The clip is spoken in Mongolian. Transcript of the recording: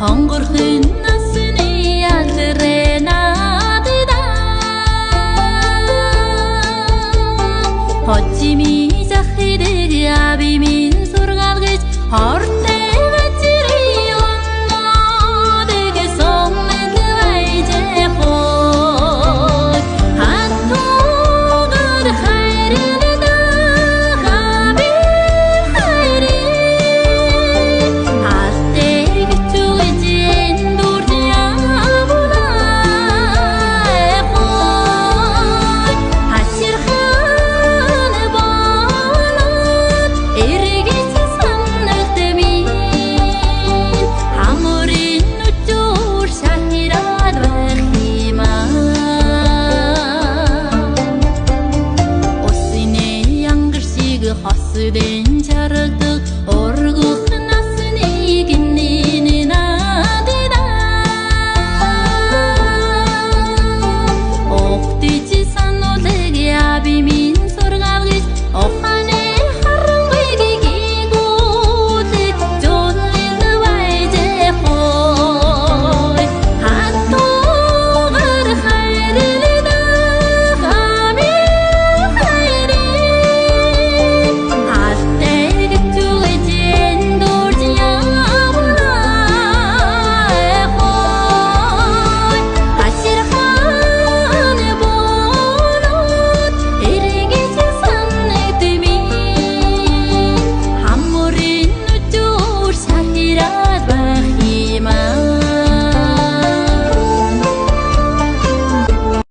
хонгорхон насны ялрээ надада Хожими захидэг аби минь сургаал гэж хортой бачирий оннодыг сонмэд байжээ хой хатугаар хайрлада хаби хайри халтэг чугэж эндүр явуулаа хой хаширхан болоод эргэж санагт минь хамрын нүчүүр шахираад байх юмаа Осины янгар шиг хосдын чарагдаг